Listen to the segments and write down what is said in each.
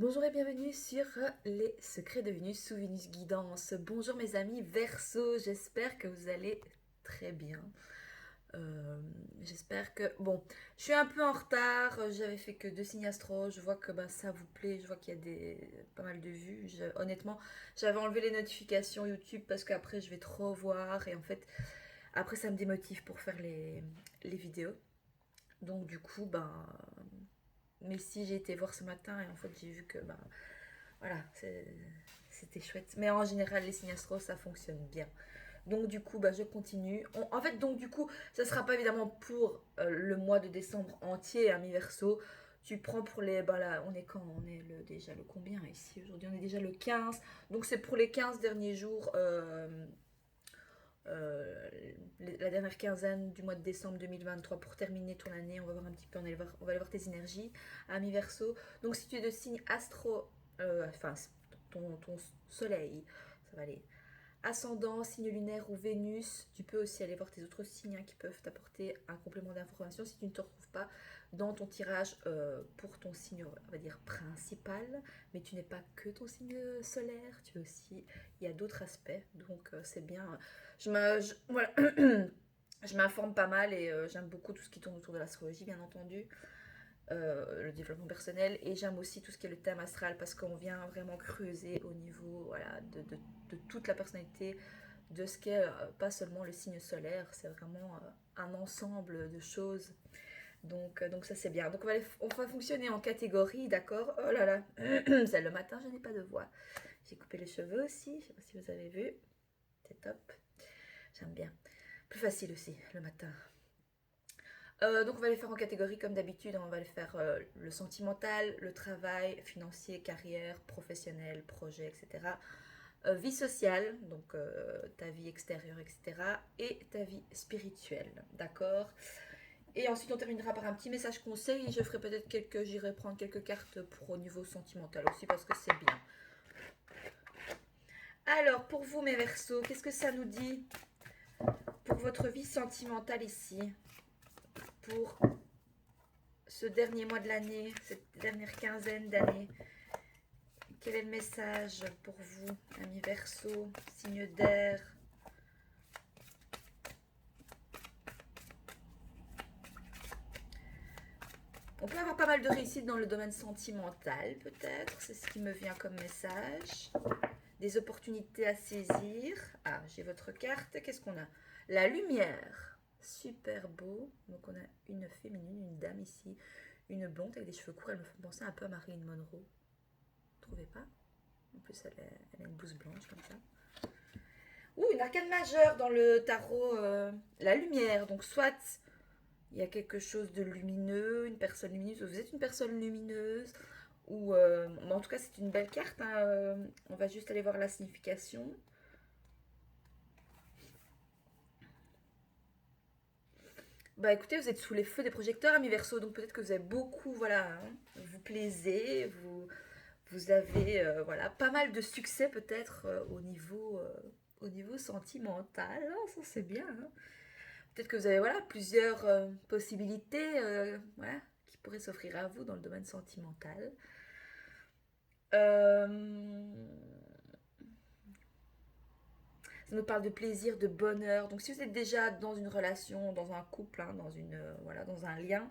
Bonjour et bienvenue sur les secrets de Vénus sous Vénus Guidance. Bonjour mes amis Verseau, j'espère que vous allez très bien. J'espère que... Bon, je suis un peu en retard, j'avais fait que deux signes astro, je vois que ça vous plaît, je vois qu'il y a pas mal de vues. Honnêtement, j'avais enlevé les notifications YouTube parce qu'après je vais trop voir et en fait, après ça me démotive pour faire les vidéos. Donc du coup, mais si j'ai été voir ce matin et en fait j'ai vu que voilà, c'était chouette. Mais en général, les signes astro, ça fonctionne bien. Donc du coup, je continue. En fait, donc du coup, ça sera pas évidemment pour le mois de décembre entier, à mi-verso. Tu prends pour les... là, on est quand? On est déjà le combien ici? Aujourd'hui, on est déjà le 15. Donc c'est pour les 15 derniers jours, euh, la dernière quinzaine du mois de décembre 2023 pour terminer ton année. On va voir un petit peu, on va aller voir tes énergies à mi-verso. Donc si tu es de signe astro, enfin ton soleil, ça va aller. Ascendant, signe lunaire ou Vénus, tu peux aussi aller voir tes autres signes qui peuvent t'apporter un complément d'information si tu ne te retrouves pas dans ton tirage pour ton signe, on va dire, principal. Mais tu n'es pas que ton signe solaire, tu es aussi, il y a d'autres aspects, donc c'est bien. Voilà, je m'informe pas mal et j'aime beaucoup tout ce qui tourne autour de l'astrologie, bien entendu, le développement personnel, et j'aime aussi tout ce qui est le thème astral parce qu'on vient vraiment creuser au niveau voilà, de toute la personnalité, de ce qu'est pas seulement le signe solaire, c'est vraiment un ensemble de choses. Donc ça c'est bien. Donc on va fonctionner en catégorie, d'accord? Oh là là, c'est le matin, je n'ai pas de voix. J'ai coupé les cheveux aussi, je sais pas si vous avez vu. C'est top. J'aime bien. Plus facile aussi le matin. Donc on va les faire en catégorie comme d'habitude. On va les faire le sentimental, le travail, financier, carrière, professionnel, projet, etc. Vie sociale, donc ta vie extérieure, etc. Et ta vie spirituelle, d'accord? Et ensuite on terminera par un petit message conseil. Je ferai peut-être j'irai prendre quelques cartes pour au niveau sentimental aussi parce que c'est bien. Alors pour vous mes Verseaux, qu'est-ce que ça nous dit pour votre vie sentimentale ici, pour ce dernier mois de l'année, cette dernière quinzaine d'années? Quel est le message pour vous, amis Verseau, signe d'air? On peut avoir pas mal de réussite dans le domaine sentimental, peut-être. C'est ce qui me vient comme message. Des opportunités à saisir. Ah, j'ai votre carte. Qu'est-ce qu'on a? La lumière. Super beau. Donc on a une féminine, une dame ici. Une blonde avec des cheveux courts. Elle me fait penser un peu à Marilyn Monroe. Vous trouvez pas? En plus, elle a une blouse blanche comme ça. Ouh, une arcane majeure dans le tarot. La lumière. Donc soit il y a quelque chose de lumineux, une personne lumineuse. Vous êtes une personne lumineuse. Ou en tout cas, c'est une belle carte, hein. On va juste aller voir la signification. Écoutez, vous êtes sous les feux des projecteurs, amis Verseau, donc peut-être que vous avez beaucoup, voilà, hein, vous plaisez, vous avez, voilà, pas mal de succès peut-être au niveau sentimental. Ah, ça c'est bien, hein. Peut-être que vous avez, voilà, plusieurs possibilités, voilà, qui pourraient s'offrir à vous dans le domaine sentimental. Euh, Ça nous parle de plaisir, de bonheur. Donc si vous êtes déjà dans une relation, dans un couple, hein, dans une voilà, dans un lien,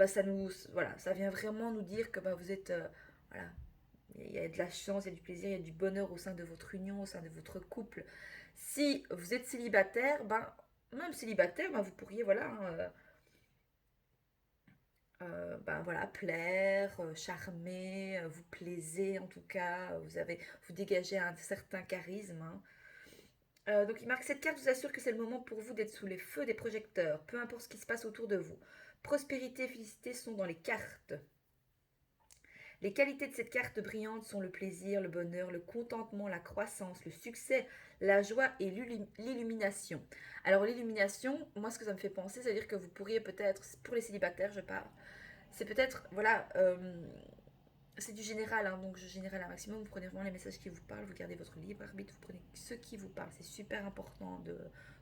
ça vient vraiment nous dire que vous êtes voilà, il y a de la chance, il y a du plaisir, il y a du bonheur au sein de votre union, au sein de votre couple. Si vous êtes célibataire, même célibataire, vous pourriez voilà, hein, voilà, plaire, charmer, vous plaisez en tout cas, vous dégagez un certain charisme, hein. Donc il marque cette carte vous assure que c'est le moment pour vous d'être sous les feux des projecteurs, peu importe ce qui se passe autour de vous. Prospérité et félicité sont dans les cartes. Les qualités de cette carte brillante sont le plaisir, le bonheur, le contentement, la croissance, le succès, la joie et l'illumination. Alors l'illumination, moi ce que ça me fait penser, c'est-à-dire que vous pourriez peut-être, pour les célibataires je parle, c'est peut-être, voilà, c'est du général, hein, donc je générale un maximum. Vous prenez vraiment les messages qui vous parlent, vous gardez votre libre arbitre, vous prenez ceux qui vous parlent. C'est super important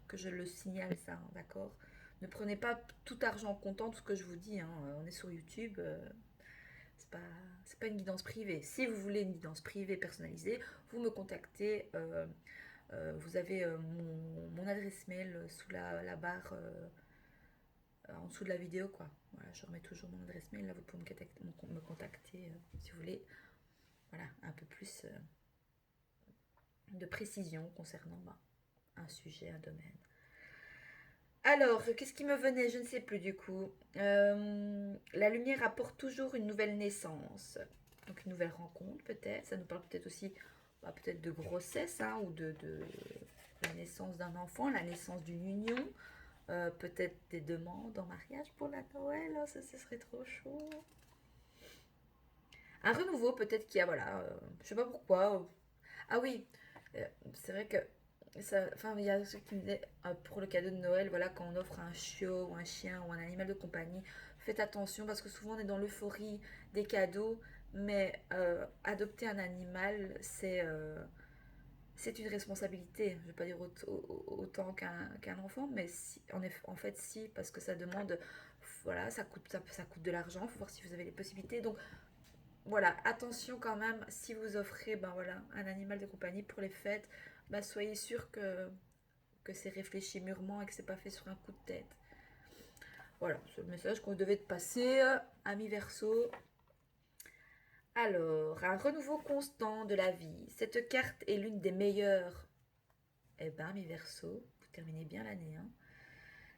que je le signale, ça, hein, d'accord? Ne prenez pas tout argent comptant, tout ce que je vous dis, hein, on est sur YouTube. C'est pas une guidance privée. Si vous voulez une guidance privée personnalisée, vous me contactez. Vous avez mon adresse mail sous la barre en dessous de la vidéo, quoi. Voilà, je remets toujours mon adresse mail. Là, vous pouvez me contacter si vous voulez. Voilà, un peu plus de précision concernant un sujet, un domaine. Alors, qu'est-ce qui me venait? Je ne sais plus du coup. La lumière apporte toujours une nouvelle naissance. Donc une nouvelle rencontre peut-être. Ça nous parle peut-être aussi peut-être de grossesse hein, ou de la naissance d'un enfant, la naissance d'une union. Peut-être des demandes en mariage pour la Noël. Oh, ça, ce serait trop chaud. Un renouveau peut-être qui a, voilà, je sais pas pourquoi. Ah oui, c'est vrai que ça, enfin, il y a ceux qui me disaient pour le cadeau de Noël, voilà, quand on offre un chiot ou un chien ou un animal de compagnie, faites attention parce que souvent on est dans l'euphorie des cadeaux, mais adopter un animal, c'est une responsabilité. Je ne vais pas dire autant qu'un enfant, mais si, en fait, si, parce que ça demande, voilà, ça coûte de l'argent, il faut voir si vous avez les possibilités. Donc, voilà, attention quand même, si vous offrez ben voilà, un animal de compagnie pour les fêtes, ben soyez sûr que c'est réfléchi mûrement et que c'est pas fait sur un coup de tête. Voilà, c'est le message qu'on devait te passer, ami Verseau. Alors, un renouveau constant de la vie. Cette carte est l'une des meilleures. Eh ben, ami Verseau, vous terminez bien l'année, hein.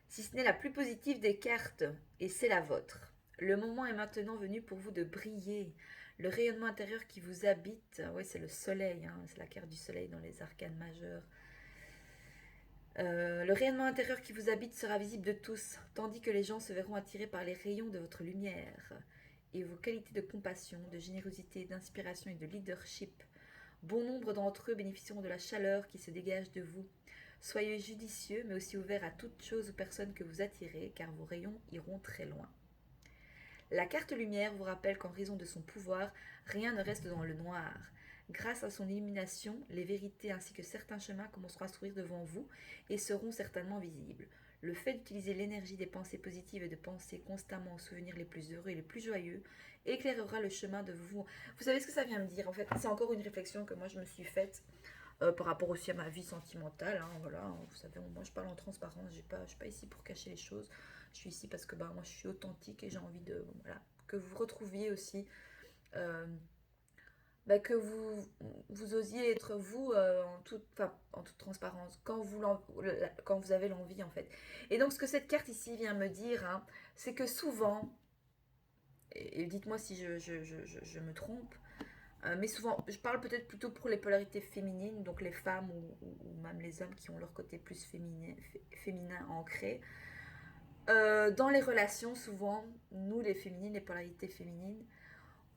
Si ce n'est la plus positive des cartes, et c'est la vôtre. Le moment est maintenant venu pour vous de briller. Le rayonnement intérieur qui vous habite, oui, c'est le soleil, hein, c'est la carte du soleil dans les arcanes majeures. Le rayonnement intérieur qui vous habite sera visible de tous, tandis que les gens se verront attirés par les rayons de votre lumière. Et vos qualités de compassion, de générosité, d'inspiration et de leadership. Bon nombre d'entre eux bénéficieront de la chaleur qui se dégage de vous. Soyez judicieux, mais aussi ouverts à toute chose ou personne que vous attirez, car vos rayons iront très loin. La carte lumière vous rappelle qu'en raison de son pouvoir, rien ne reste dans le noir. Grâce à son illumination, les vérités ainsi que certains chemins commenceront à s'ouvrir devant vous et seront certainement visibles. Le fait d'utiliser l'énergie des pensées positives et de penser constamment aux souvenirs les plus heureux et les plus joyeux éclairera le chemin de vous. Vous savez ce que ça vient me dire? En fait, c'est encore une réflexion que moi je me suis faite par rapport aussi à ma vie sentimentale. Hein, voilà, vous savez, moi je parle en transparence, je ne suis pas ici pour cacher les choses. Je suis ici parce que moi je suis authentique et j'ai envie de voilà, que vous retrouviez aussi, que vous osiez être vous en toute transparence quand vous avez l'envie en fait. Et donc ce que cette carte ici vient me dire, hein, c'est que souvent, et dites-moi si je me trompe, mais souvent, je parle peut-être plutôt pour les polarités féminines, donc les femmes ou même les hommes qui ont leur côté plus féminin ancré. Dans les relations, souvent, nous les féminines, les polarités féminines,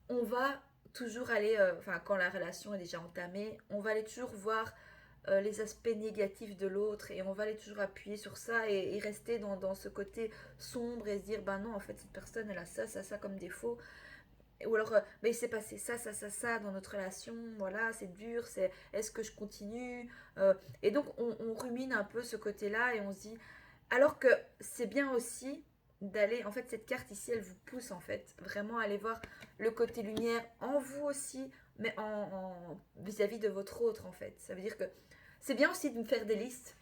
on va toujours aller, quand la relation est déjà entamée, on va aller toujours voir les aspects négatifs de l'autre et on va aller toujours appuyer sur ça et rester dans ce côté sombre et se dire, ben non, en fait, cette personne, elle a ça comme défaut. Ou alors, mais il s'est passé ça dans notre relation, voilà, c'est dur, est-ce que je continue. Et donc, on rumine un peu ce côté-là et on se dit, alors que c'est bien aussi d'aller, en fait, cette carte ici, elle vous pousse, en fait, vraiment à aller voir le côté lumière en vous aussi, mais vis-à-vis de votre autre, en fait. Ça veut dire que c'est bien aussi de me faire des listes,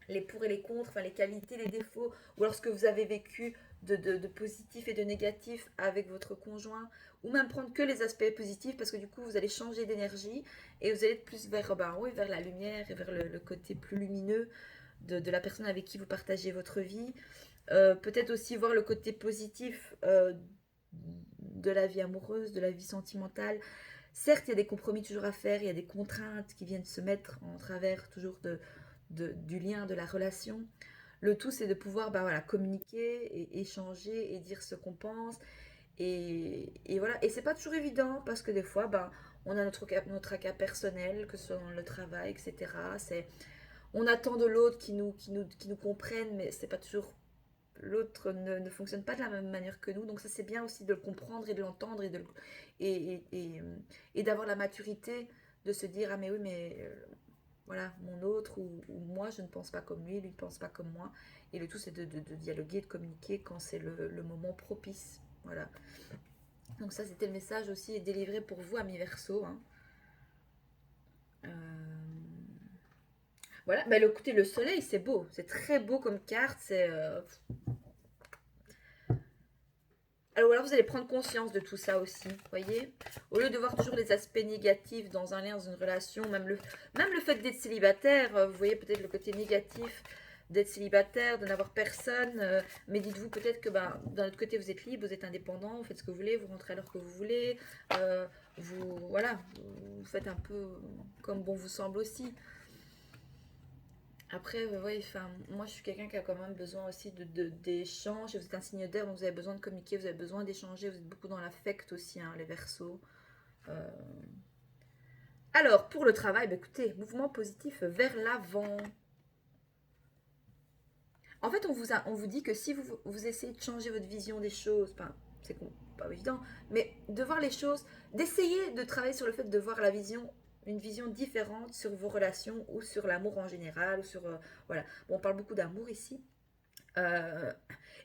les pour et les contre, enfin les qualités, les défauts, ou alors ce que vous avez vécu de positif et de négatif avec votre conjoint, ou même prendre que les aspects positifs, parce que du coup vous allez changer d'énergie et vous allez être plus vers, oui, vers la lumière et vers le côté plus lumineux de la personne avec qui vous partagez votre vie. Peut-être aussi voir le côté positif de la vie amoureuse, de la vie sentimentale. Certes, il y a des compromis toujours à faire, il y a des contraintes qui viennent se mettre en travers toujours du lien, de la relation. Le tout, c'est de pouvoir communiquer et échanger et dire ce qu'on pense. Et voilà. Et c'est pas toujours évident parce que des fois, on a notre cas personnel, que ce soit dans le travail, etc. On attend de l'autre qui nous comprenne, mais c'est pas toujours. L'autre ne fonctionne pas de la même manière que nous. Donc ça, c'est bien aussi de le comprendre et de l'entendre et d'avoir la maturité de se dire, ah mais oui, mais voilà, mon autre ou moi, je ne pense pas comme lui ne pense pas comme moi. Et le tout, c'est de dialoguer, de communiquer quand c'est le moment propice. Voilà. Donc ça, c'était le message aussi délivré pour vous, amis Verseau. Hein. Euh, Voilà, bah, écoutez, le soleil, c'est beau. C'est très beau comme carte. Alors vous allez prendre conscience de tout ça aussi, voyez. Au lieu de voir toujours les aspects négatifs dans un lien, dans une relation, même le fait d'être célibataire, vous voyez peut-être le côté négatif d'être célibataire, de n'avoir personne, mais dites-vous peut-être que d'un autre côté vous êtes libre, vous êtes indépendant, vous faites ce que vous voulez, vous rentrez à l'heure que vous voulez, voilà, vous faites un peu comme bon vous semble aussi. Après, ouais, enfin, moi je suis quelqu'un qui a quand même besoin aussi d'échanges. Vous êtes un signe d'air, donc vous avez besoin de communiquer, vous avez besoin d'échanger, vous êtes beaucoup dans l'affect aussi, hein, les Verseaux. Euh, Alors, pour le travail, bah, écoutez, mouvement positif vers l'avant. En fait, on vous dit que si vous essayez de changer votre vision des choses, enfin, c'est pas évident, mais de voir les choses, d'essayer de travailler sur le fait de voir une vision différente sur vos relations ou sur l'amour en général, ou sur, voilà. Bon, on parle beaucoup d'amour ici. Et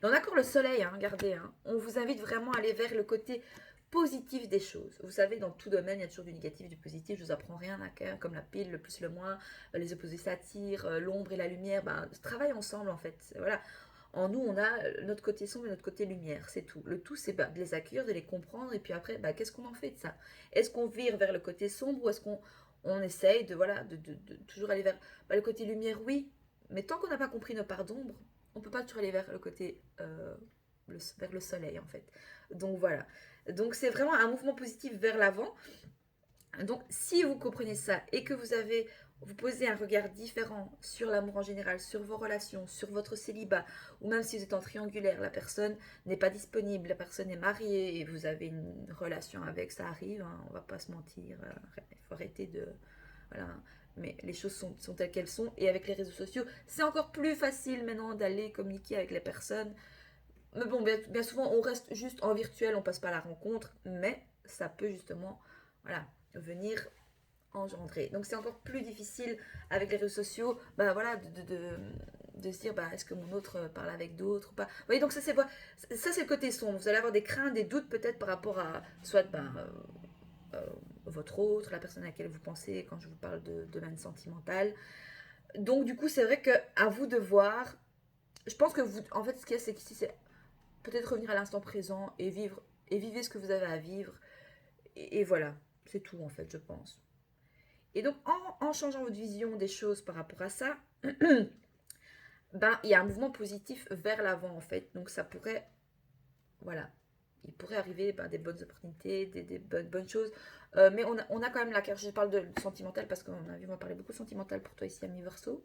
on a encore le soleil, hein, regardez. Hein. On vous invite vraiment à aller vers le côté positif des choses. Vous savez, dans tout domaine, il y a toujours du négatif et du positif. Je vous apprends rien à cœur, comme la pile, le plus, le moins, les opposés s'attirent, l'ombre et la lumière, travaillent ensemble en fait. Voilà. En nous, on a notre côté sombre et notre côté lumière, c'est tout. Le tout, c'est de les accueillir, de les comprendre, et puis après, qu'est-ce qu'on en fait de ça? Est-ce qu'on vire vers le côté sombre ou est-ce qu'on essaye de toujours aller vers le côté lumière? Oui, mais tant qu'on n'a pas compris nos parts d'ombre, on ne peut pas toujours aller vers le côté, vers le soleil en fait. Donc voilà. Donc c'est vraiment un mouvement positif vers l'avant. Donc si vous comprenez ça et que vous posez un regard différent sur l'amour en général, sur vos relations, sur votre célibat, ou même si vous êtes en triangulaire, la personne n'est pas disponible, la personne est mariée et vous avez une relation avec, ça arrive, hein, on va pas se mentir, il faut arrêter de... Voilà, mais les choses sont telles qu'elles sont. Et avec les réseaux sociaux, c'est encore plus facile maintenant d'aller communiquer avec les personnes. Mais bon, bien souvent, on reste juste en virtuel, on passe pas à la rencontre, mais ça peut justement, voilà, venir engendrer. Donc c'est encore plus difficile avec les réseaux sociaux, voilà, de se dire, est-ce que mon autre parle avec d'autres ou pas. Vous voyez, donc ça c'est le côté sombre. Vous allez avoir des craintes, des doutes peut-être par rapport à soit euh, votre autre, la personne à laquelle vous pensez quand je vous parle de domaine sentimental. Donc du coup, c'est vrai que à vous de voir. Je pense que vous, en fait, ce qu'il y a, c'est qu'ici, c'est peut-être revenir à l'instant présent et vivez ce que vous avez à vivre. Et voilà, c'est tout en fait, je pense. Et donc, en changeant votre vision des choses par rapport à ça, il y a un mouvement positif vers l'avant en fait. Donc, ça pourrait, voilà, il pourrait arriver des bonnes opportunités, des bonnes choses. Mais on a quand même la carte, je parle de sentimental parce qu'on a vu, on va parler beaucoup de sentimental pour toi ici, ami Verseau.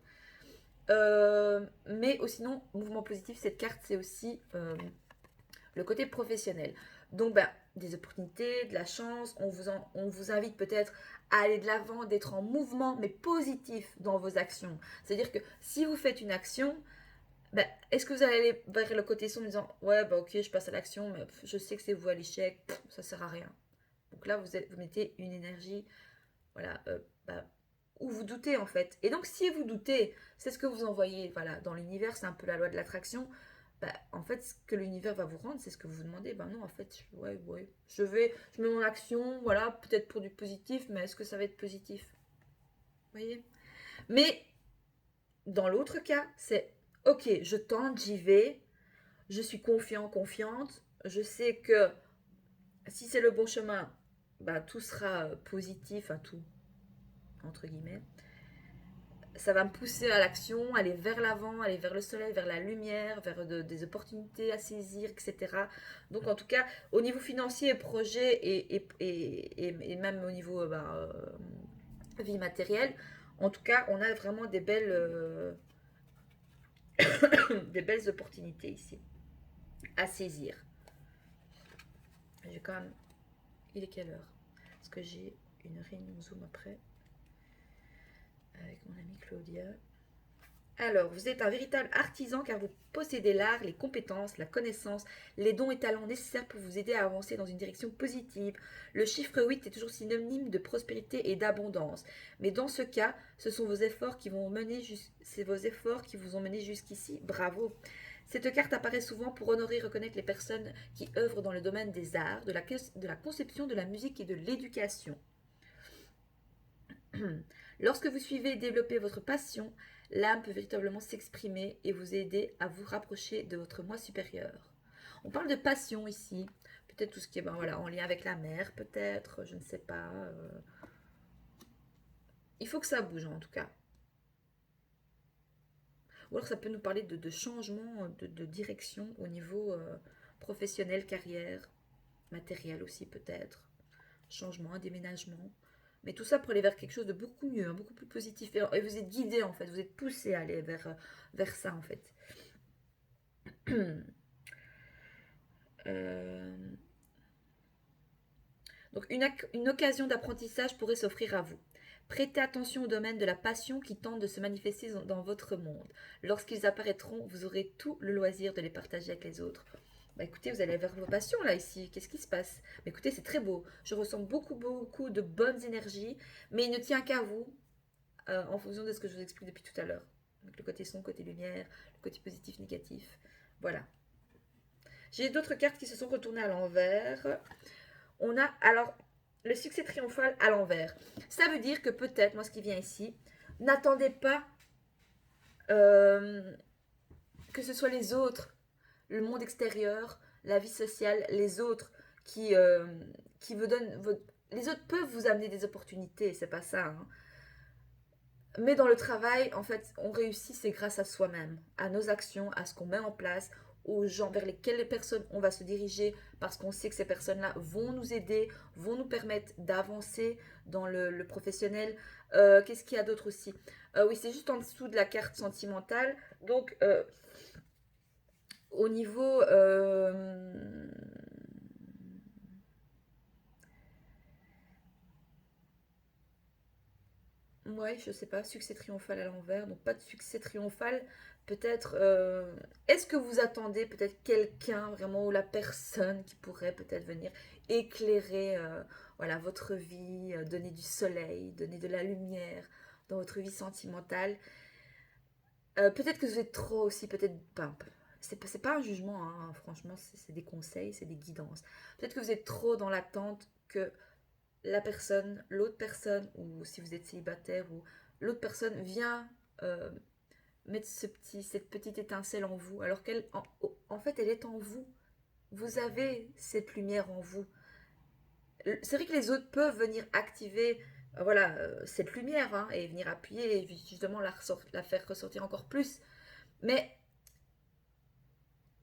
Mais sinon, mouvement positif, cette carte, c'est aussi le côté professionnel. Donc, des opportunités, de la chance, on vous invite peut-être à aller de l'avant, d'être en mouvement, mais positif dans vos actions. C'est-à-dire que si vous faites une action, est-ce que vous allez aller vers le côté sombre en disant ouais, ok, je passe à l'action, mais je sais que c'est vous à l'échec, ça sert à rien. Donc là, vous mettez une énergie, voilà, où vous doutez en fait. Et donc, si vous doutez, c'est ce que vous envoyez, voilà, dans l'univers, c'est un peu la loi de l'attraction. En fait, ce que l'univers va vous rendre, c'est ce que vous vous demandez. Non, en fait, ouais, je mets mon action, voilà, peut-être pour du positif, mais est-ce que ça va être positif? Vous voyez? Mais dans l'autre cas, c'est ok, je tente, j'y vais, je suis confiant, confiante, je sais que si c'est le bon chemin, tout sera positif, à tout, entre guillemets. Ça va me pousser à l'action, aller vers l'avant, aller vers le soleil, vers la lumière, vers des opportunités à saisir, etc. Donc en tout cas, au niveau financier, projet et même au niveau vie matérielle, en tout cas, on a vraiment des belles opportunités ici à saisir. J'ai quand même... Il est quelle heure? Parce que j'ai une réunion Zoom après avec mon amie Claudia. Alors, vous êtes un véritable artisan car vous possédez l'art, les compétences, la connaissance, les dons et talents nécessaires pour vous aider à avancer dans une direction positive. Le chiffre 8 est toujours synonyme de prospérité et d'abondance. Mais dans ce cas, ce sont vos efforts qui vont mener c'est vos efforts qui vous ont mené jusqu'ici. Bravo. Cette carte apparaît souvent pour honorer et reconnaître les personnes qui œuvrent dans le domaine des arts, de la conception, de la musique et de l'éducation. Lorsque vous suivez et développez votre passion, l'âme peut véritablement s'exprimer et vous aider à vous rapprocher de votre moi supérieur. On parle de passion ici, peut-être tout ce qui est voilà, en lien avec la mer, peut-être, je ne sais pas. Il faut que ça bouge en tout cas. Ou alors ça peut nous parler de changement de direction au niveau professionnel, carrière, matériel aussi peut-être. Changement, un déménagement. Mais tout ça pour aller vers quelque chose de beaucoup mieux, hein, beaucoup plus positif. Et vous êtes guidé en fait, vous êtes poussé à aller vers ça en fait. Euh, Donc une occasion d'apprentissage pourrait s'offrir à vous. Prêtez attention au domaine de la passion qui tente de se manifester dans votre monde. Lorsqu'ils apparaîtront, vous aurez tout le loisir de les partager avec les autres. Bah écoutez, vous allez vers vos passions là ici. Qu'est-ce qui se passe? Bah écoutez, c'est très beau. Je ressens beaucoup de bonnes énergies, mais il ne tient qu'à vous en fonction de ce que je vous explique depuis tout à l'heure. Donc le côté son, côté lumière, le côté positif, négatif. Voilà. J'ai d'autres cartes qui se sont retournées à l'envers. On a alors le succès triomphal à l'envers. Ça veut dire que peut-être, moi ce qui vient ici, n'attendez pas que ce soit les autres, le monde extérieur, la vie sociale, les autres qui vous donnent... Les autres peuvent vous amener des opportunités, c'est pas ça. Hein. Mais dans le travail, en fait, on réussit, c'est grâce à soi-même, à nos actions, à ce qu'on met en place, aux gens vers lesquels les personnes on va se diriger, parce qu'on sait que ces personnes-là vont nous aider, vont nous permettre d'avancer dans le professionnel. Qu'est-ce qu'il y a d'autre aussi? Oui, c'est juste en dessous de la carte sentimentale. Donc, au niveau... Ouais, je sais pas, succès triomphal à l'envers, donc pas de succès triomphal. Peut-être, est-ce que vous attendez peut-être quelqu'un vraiment ou la personne qui pourrait peut-être venir éclairer voilà, votre vie, donner du soleil, donner de la lumière dans votre vie sentimentale. Peut-être que vous êtes trop aussi, peut-être pas. C'est pas un jugement, hein, franchement, c'est des conseils, c'est des guidances. Peut-être que vous êtes trop dans l'attente que la personne, l'autre personne, ou si vous êtes célibataire, ou l'autre personne vient mettre cette petite étincelle en vous, alors qu'elle, en fait, elle est en vous. Vous avez cette lumière en vous. C'est vrai que les autres peuvent venir activer voilà, cette lumière hein, et venir appuyer et justement la faire ressortir encore plus. Mais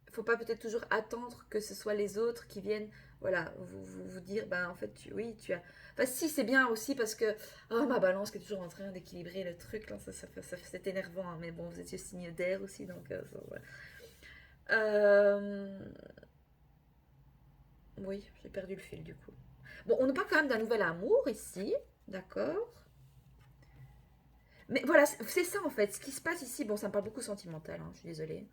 il ne faut pas peut-être toujours attendre que ce soit les autres qui viennent voilà, vous dire, ben en fait, oui, tu as... Enfin, si, c'est bien aussi parce que, oh, ma balance qui est toujours en train d'équilibrer le truc, là, c'est énervant, hein, mais bon, vous étiez signe d'air aussi, donc, ouais. Euh, Oui, j'ai perdu le fil du coup. Bon, on nous parle quand même d'un nouvel amour ici, d'accord? Mais voilà, c'est ça en fait, ce qui se passe ici, bon, ça me parle beaucoup sentimental, hein, je suis désolée.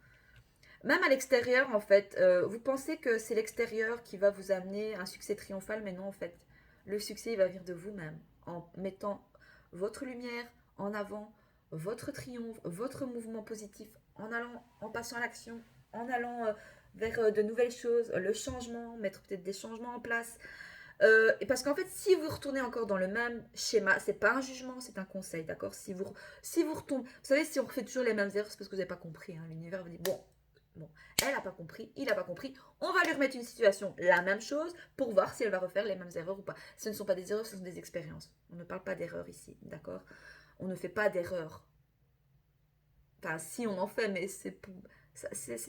Même à l'extérieur, en fait, vous pensez que c'est l'extérieur qui va vous amener un succès triomphal, mais non, en fait, le succès, il va venir de vous-même, en mettant votre lumière en avant, votre triomphe, votre mouvement positif, en allant, en passant à l'action, en allant vers de nouvelles choses, le changement, mettre peut-être des changements en place. Et parce qu'en fait, si vous retournez encore dans le même schéma, c'est pas un jugement, c'est un conseil, d'accord? Si vous retombez, vous savez, si on refait toujours les mêmes erreurs, c'est parce que vous n'avez pas compris. Hein, l'univers vous dit, bon, elle n'a pas compris, il n'a pas compris, on va lui remettre une situation, la même chose, pour voir si elle va refaire les mêmes erreurs ou pas. Ce ne sont pas des erreurs, ce sont des expériences. On ne parle pas d'erreurs ici, d'accord? On ne fait pas d'erreurs. Enfin, si on en fait, mais c'est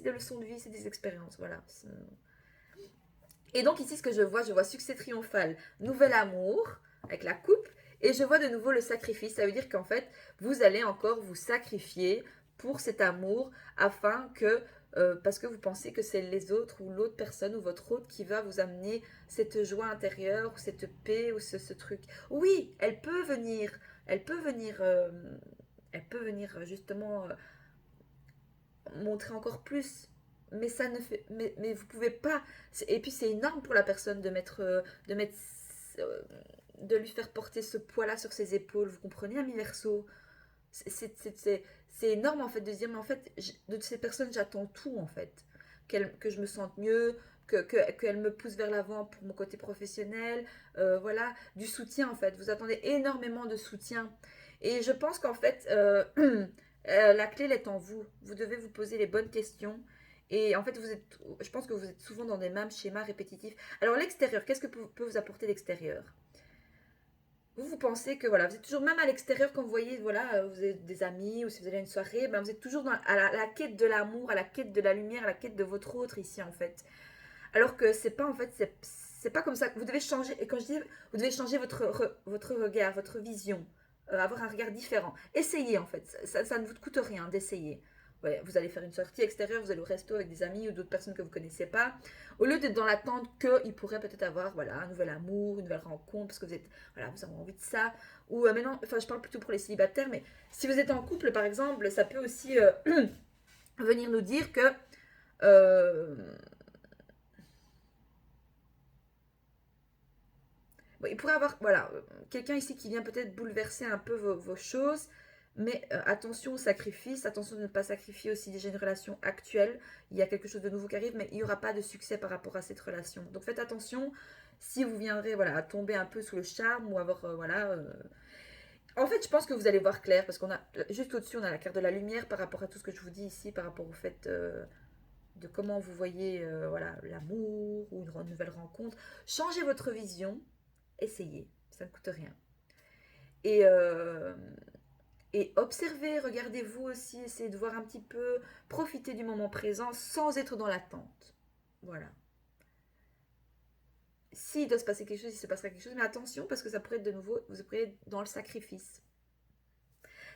des leçons de vie, c'est des expériences, voilà. Et donc ici, ce que je vois succès triomphal, nouvel amour, avec la coupe, et je vois de nouveau le sacrifice. Ça veut dire qu'en fait, vous allez encore vous sacrifier pour cet amour afin que, parce que vous pensez que c'est les autres ou l'autre personne ou votre autre qui va vous amener cette joie intérieure ou cette paix ou ce truc. Oui, elle peut venir, justement montrer encore plus. Mais ça ne fait, mais vous pouvez pas. Et puis c'est énorme pour la personne de mettre, euh, de lui faire porter ce poids-là sur ses épaules. Vous comprenez, ami Verseau? C'est énorme en fait de se dire, mais en fait, de ces personnes, j'attends tout en fait. Que je me sente mieux, qu'elles me poussent vers l'avant pour mon côté professionnel, voilà, du soutien en fait. Vous attendez énormément de soutien. Et je pense qu'en fait, la clé, elle est en vous. Vous devez vous poser les bonnes questions. Et en fait, je pense que vous êtes souvent dans des mêmes schémas répétitifs. Alors l'extérieur, qu'est-ce que peut vous apporter l'extérieur? Vous pensez que voilà, vous êtes toujours, même à l'extérieur, quand vous voyez, voilà, vous avez des amis ou si vous allez à une soirée, ben, vous êtes toujours à la quête de l'amour, à la quête de la lumière, à la quête de votre autre ici en fait. Alors que c'est pas en fait, c'est pas comme ça. Vous devez changer, et quand je dis, vous devez changer votre regard, votre vision, avoir un regard différent. Essayez en fait, ça ne vous coûte rien d'essayer. Ouais, vous allez faire une sortie extérieure, vous allez au resto avec des amis ou d'autres personnes que vous ne connaissez pas. Au lieu d'être dans l'attente qu'il pourrait peut-être avoir voilà, un nouvel amour, une nouvelle rencontre, parce que voilà, vous avez envie de ça. Ou maintenant, enfin je parle plutôt pour les célibataires, mais si vous êtes en couple par exemple, ça peut aussi venir nous dire que euh, bon, il pourrait avoir voilà, quelqu'un ici qui vient peut-être bouleverser un peu vos choses, mais attention au sacrifice, attention de ne pas sacrifier aussi déjà une relation actuelle. Il y a quelque chose de nouveau qui arrive, mais il n'y aura pas de succès par rapport à cette relation. Donc faites attention si vous viendrez voilà, à tomber un peu sous le charme ou avoir voilà. En fait, je pense que vous allez voir clair parce qu'on a juste au-dessus, on a la carte de la lumière par rapport à tout ce que je vous dis ici, par rapport au fait de comment vous voyez voilà, l'amour ou une nouvelle rencontre. Changez votre vision, essayez, ça ne coûte rien. Et, euh, et observez, regardez-vous aussi, essayez de voir un petit peu, profitez du moment présent sans être dans l'attente. Voilà. S'il doit se passer quelque chose, il se passera quelque chose, mais attention parce que ça pourrait être de nouveau, vous pourriez être dans le sacrifice.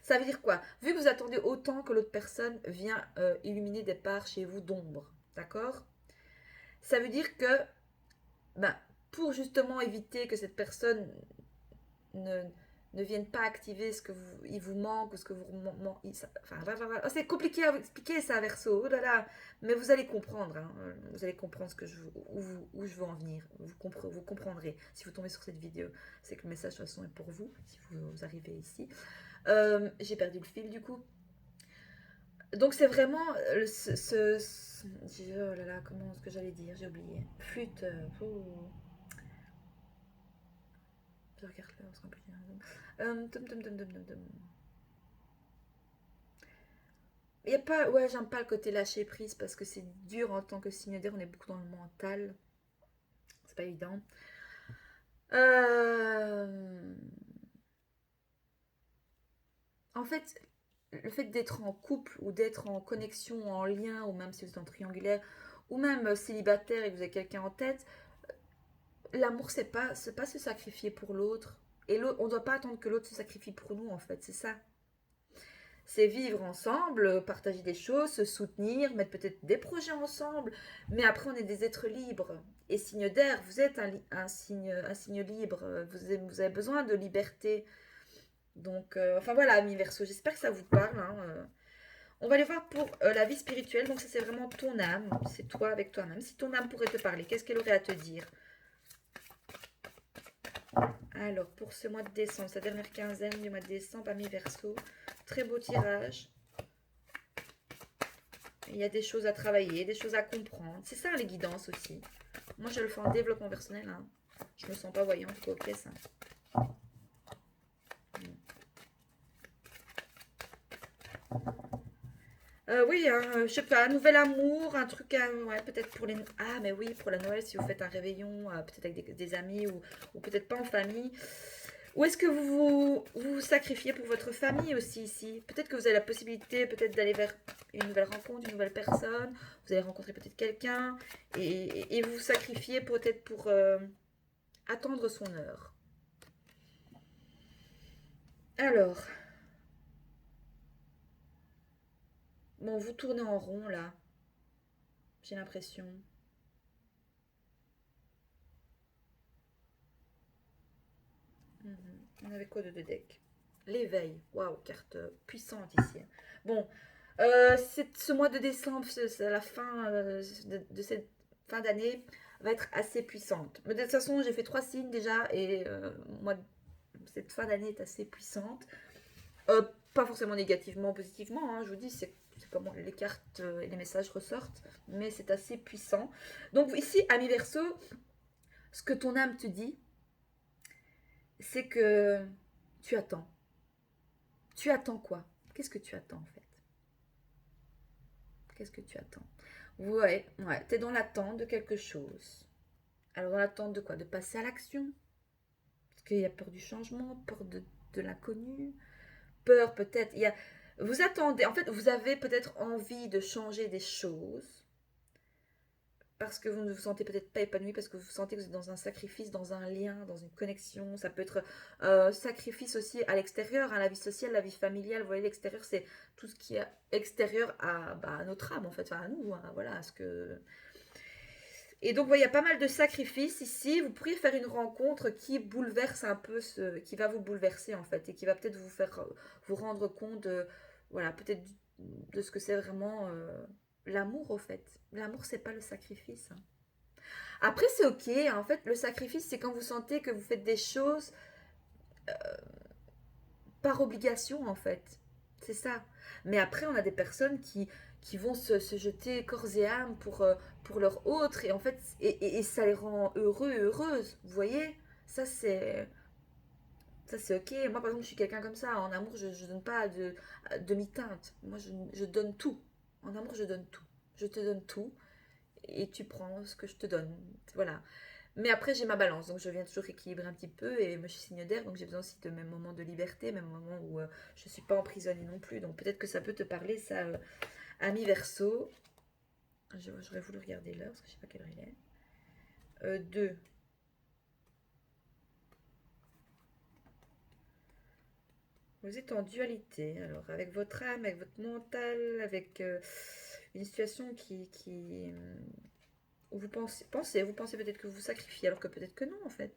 Ça veut dire quoi? Vu que vous attendez autant que l'autre personne vient illuminer des parts chez vous d'ombre, d'accord? Ça veut dire que ben, pour justement éviter que cette personne ne, ne viennent pas activer ce que il vous manque ou ce que vous enfin, oh, c'est compliqué à vous expliquer ça verso, oh là là, mais vous allez comprendre, hein. Vous allez comprendre ce que où je veux en venir, vous comprendrez si vous tombez sur cette vidéo, c'est que le message de toute façon est pour vous si vous arrivez ici. J'ai perdu le fil du coup, donc c'est vraiment oh là là, comment est-ce que j'allais dire, j'ai oublié, flûte, oh. Je regarde là, parce qu'on peut dire. Il y a pas, ouais, j'aime pas le côté lâcher prise parce que c'est dur en tant que signe d'air, on est beaucoup dans le mental. C'est pas évident. Euh, En fait, le fait d'être en couple ou d'être en connexion, en lien, ou même si vous êtes en triangulaire, ou même célibataire et que vous avez quelqu'un en tête, l'amour, c'est pas se sacrifier pour l'autre. Et l'autre, on ne doit pas attendre que l'autre se sacrifie pour nous, en fait, c'est ça. C'est vivre ensemble, partager des choses, se soutenir, mettre peut-être des projets ensemble, mais après on est des êtres libres. Et signe d'air, vous êtes un signe libre, vous avez besoin de liberté. Donc, enfin voilà, ami Verseau, j'espère que ça vous parle, hein. On va aller voir pour la vie spirituelle, donc ça c'est vraiment ton âme, c'est toi avec toi-même. Si ton âme pourrait te parler, qu'est-ce qu'elle aurait à te dire? Alors, pour ce mois de décembre, sa dernière quinzaine du mois de décembre, ami Verseau, très beau tirage. Il y a des choses à travailler, des choses à comprendre. C'est ça les guidances aussi. Moi, je le fais en développement personnel, hein. Je me sens pas voyante, ok, ça. Oui, hein, je sais pas, un nouvel amour, un truc, ouais, peut-être pour les... Ah, mais oui, pour la Noël, si vous faites un réveillon, peut-être avec des amis ou peut-être pas en famille. Ou est-ce que vous sacrifiez pour votre famille aussi ici? Peut-être que vous avez la possibilité peut-être d'aller vers une nouvelle rencontre, une nouvelle personne. Vous allez rencontrer peut-être quelqu'un et vous vous sacrifiez peut-être pour attendre son heure. Alors, bon, vous tournez en rond là, j'ai l'impression. On avait quoi de deux decks? L'éveil. Waouh, carte puissante ici. Bon, ce mois de décembre, c'est la fin de cette fin d'année, va être assez puissante. Mais de toute façon, j'ai fait 3 signes déjà et moi, cette fin d'année est assez puissante. pas forcément négativement, positivement, hein, je vous dis, c'est comment les cartes et les messages ressortent, mais c'est assez puissant. Donc ici, ami Verseau, ce que ton âme te dit, c'est que tu attends. Tu attends quoi? Qu'est-ce que tu attends en fait? Qu'est-ce que tu attends? Ouais, t'es dans l'attente de quelque chose. Alors dans l'attente de quoi? De passer à l'action. Parce qu'il y a peur du changement, peur de l'inconnu, peur peut-être. Vous attendez, en fait, vous avez peut-être envie de changer des choses parce que vous ne vous sentez peut-être pas épanoui, parce que vous sentez que vous êtes dans un sacrifice, dans un lien, dans une connexion. Ça peut être sacrifice aussi à l'extérieur, à la vie sociale, la vie familiale. Vous voyez, l'extérieur, c'est tout ce qui est extérieur à notre âme, en fait, enfin, à nous, hein, voilà, à ce que... Et donc, il y a pas mal de sacrifices ici. Vous pourriez faire une rencontre qui bouleverse un peu, qui va vous bouleverser, en fait, et qui va peut-être vous faire vous rendre compte, voilà, peut-être de ce que c'est vraiment l'amour, au fait. L'amour, c'est pas le sacrifice, hein. Après, c'est ok, hein. En fait, le sacrifice, c'est quand vous sentez que vous faites des choses par obligation, en fait. C'est ça. Mais après, on a des personnes qui vont se jeter corps et âme pour leur autre, et en fait, et ça les rend heureux et heureuses. Vous voyez? Ça, c'est. Ça, c'est ok. Moi, par exemple, je suis quelqu'un comme ça. En amour, je ne donne pas de demi-teinte. Moi, je donne tout. En amour, je donne tout. Je te donne tout. Et tu prends ce que je te donne. Voilà. Mais après, j'ai ma balance, donc je viens toujours équilibrer un petit peu. Et moi, je suis signe d'air, donc j'ai besoin aussi de mes moments de liberté, mes moments où je ne suis pas emprisonnée non plus. Donc peut-être que ça peut te parler, ça, ami Verseau. J'aurais voulu regarder l'heure, parce que je ne sais pas quelle heure il est. 2. Vous êtes en dualité, alors, avec votre âme, avec votre mental, avec une situation où vous pensez peut-être que vous vous sacrifiez, alors que peut-être que non, en fait.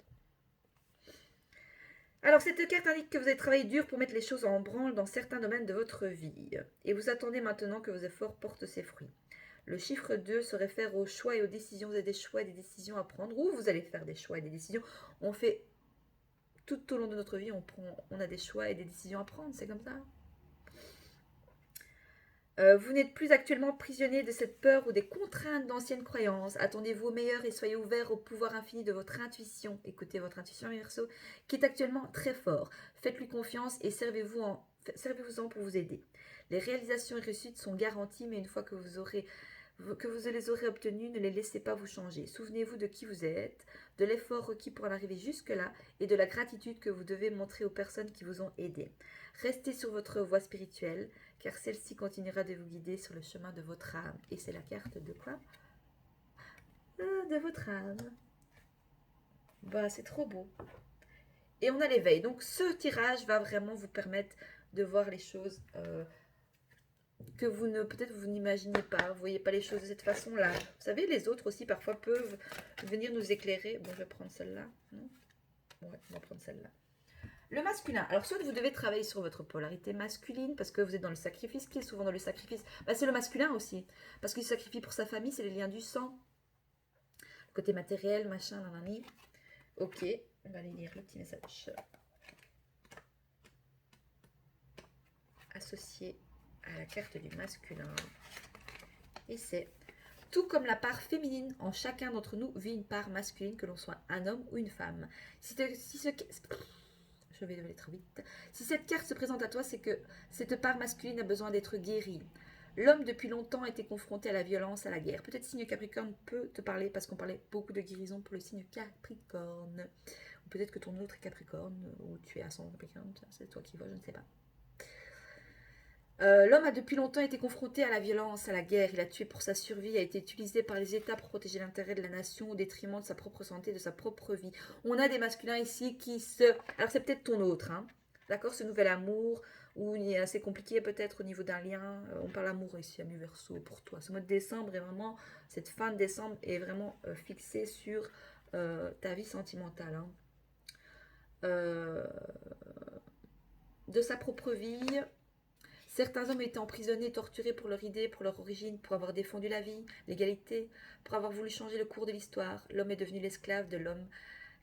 Alors, cette carte indique que vous avez travaillé dur pour mettre les choses en branle dans certains domaines de votre vie. Et vous attendez maintenant que vos efforts portent ses fruits. Le chiffre 2 se réfère aux choix et aux décisions. Vous avez des choix et des décisions à prendre. Ou vous allez faire des choix et des décisions. On fait tout au long de notre vie, on a des choix et des décisions à prendre. C'est comme ça. Vous n'êtes plus actuellement prisonnier de cette peur ou des contraintes d'anciennes croyances. Attendez-vous au meilleur et soyez ouvert au pouvoir infini de votre intuition. Écoutez votre intuition, Verseau, qui est actuellement très fort. Faites-lui confiance et servez-vous-en pour vous aider. Les réalisations et réussites sont garanties, mais une fois que vous les aurez obtenues, ne les laissez pas vous changer. Souvenez-vous de qui vous êtes, de l'effort requis pour en arriver jusque-là et de la gratitude que vous devez montrer aux personnes qui vous ont aidé. Restez sur votre voie spirituelle, car celle-ci continuera de vous guider sur le chemin de votre âme. Et c'est la carte de quoi? De votre âme. Bah, c'est trop beau. Et on a l'éveil. Donc, ce tirage va vraiment vous permettre de voir les choses que peut-être vous n'imaginez pas. Vous voyez pas les choses de cette façon-là. Vous savez, les autres aussi parfois peuvent venir nous éclairer. Bon, je vais prendre celle-là. Non? Ouais, on va prendre celle-là. Le masculin. Alors, soit vous devez travailler sur votre polarité masculine, parce que vous êtes dans le sacrifice. Qui est souvent dans le sacrifice? Bah, c'est le masculin aussi. Parce qu'il sacrifie pour sa famille, c'est les liens du sang. Le côté matériel, machin, nanani. Ok, on va aller lire le petit message. Associé à la carte du masculin. Et c'est: tout comme la part féminine en chacun d'entre nous vit une part masculine, que l'on soit un homme ou une femme. Je vais aller trop vite. Si cette carte se présente à toi, c'est que cette part masculine a besoin d'être guérie. L'homme depuis longtemps a été confronté à la violence, à la guerre. Peut-être signe Capricorne peut te parler, parce qu'on parlait beaucoup de guérison pour le signe Capricorne. Ou peut-être que ton autre est Capricorne, ou tu es ascendant Capricorne, c'est toi qui vois, je ne sais pas. L'homme a depuis longtemps été confronté à la violence, à la guerre. Il a tué pour sa survie, a été utilisé par les États pour protéger l'intérêt de la nation au détriment de sa propre santé, de sa propre vie. On a des masculins ici qui se... Alors c'est peut-être ton autre, hein. D'accord, ce nouvel amour, où il est assez compliqué peut-être au niveau d'un lien. On parle amour ici, ami Verseau, pour toi. Ce mois de décembre est vraiment... Cette fin de décembre est vraiment fixée sur ta vie sentimentale, hein. De sa propre vie... Certains hommes étaient emprisonnés, torturés pour leur idée, pour leur origine, pour avoir défendu la vie, l'égalité, pour avoir voulu changer le cours de l'histoire. L'homme est devenu l'esclave de l'homme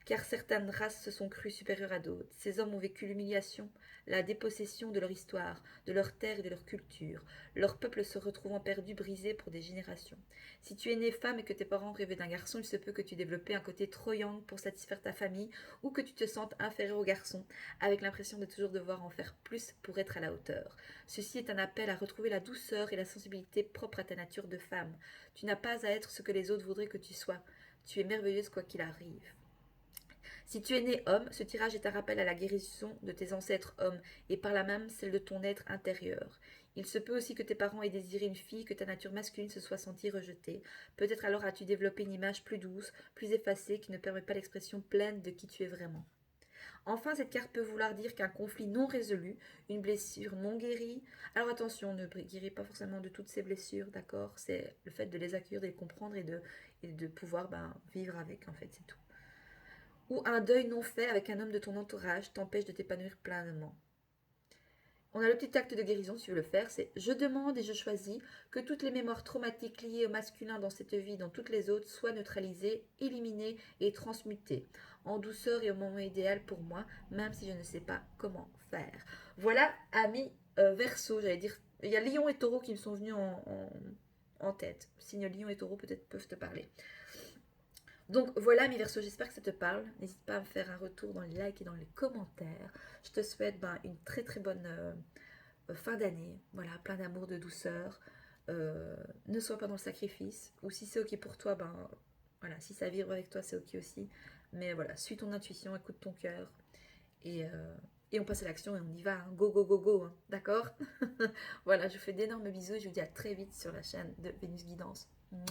car certaines races se sont crues supérieures à d'autres. Ces hommes ont vécu l'humiliation, la dépossession de leur histoire, de leur terre et de leur culture, leur peuple se retrouvant perdu, brisé pour des générations. Si tu es née femme et que tes parents rêvaient d'un garçon, il se peut que tu développes un côté trop yang pour satisfaire ta famille ou que tu te sentes inférieur au garçon, avec l'impression de toujours devoir en faire plus pour être à la hauteur. Ceci est un appel à retrouver la douceur et la sensibilité propre à ta nature de femme. Tu n'as pas à être ce que les autres voudraient que tu sois. Tu es merveilleuse quoi qu'il arrive. Si tu es né homme, ce tirage est un rappel à la guérison de tes ancêtres hommes et par là même celle de ton être intérieur. Il se peut aussi que tes parents aient désiré une fille, que ta nature masculine se soit sentie rejetée. Peut-être alors as-tu développé une image plus douce, plus effacée, qui ne permet pas l'expression pleine de qui tu es vraiment. Enfin, cette carte peut vouloir dire qu'un conflit non résolu, une blessure non guérie. Alors attention, ne guéris pas forcément de toutes ces blessures, d'accord? C'est le fait de les accueillir, de les comprendre et de pouvoir vivre avec, en fait, c'est tout. Ou un deuil non fait avec un homme de ton entourage t'empêche de t'épanouir pleinement. On a le petit acte de guérison, si tu veux le faire, c'est je demande et je choisis que toutes les mémoires traumatiques liées au masculin dans cette vie, dans toutes les autres, soient neutralisées, éliminées et transmutées, en douceur et au moment idéal pour moi, même si je ne sais pas comment faire. Voilà, amis Verseau, j'allais dire, il y a Lion et Taureau qui me sont venus en tête. Signe Lion et Taureau peut-être peuvent te parler. Donc voilà mes Verseaux, j'espère que ça te parle. N'hésite pas à me faire un retour dans les likes et dans les commentaires. Je te souhaite une très très bonne fin d'année. Voilà, plein d'amour, de douceur. Ne sois pas dans le sacrifice. Ou si c'est ok pour toi, voilà, si ça vibre avec toi, c'est ok aussi. Mais voilà, suis ton intuition, écoute ton cœur. Et on passe à l'action et on y va. Hein. Go, go, go, go. Hein. D'accord. Voilà, je vous fais d'énormes bisous et je vous dis à très vite sur la chaîne de Vénus Guidance. Mouah.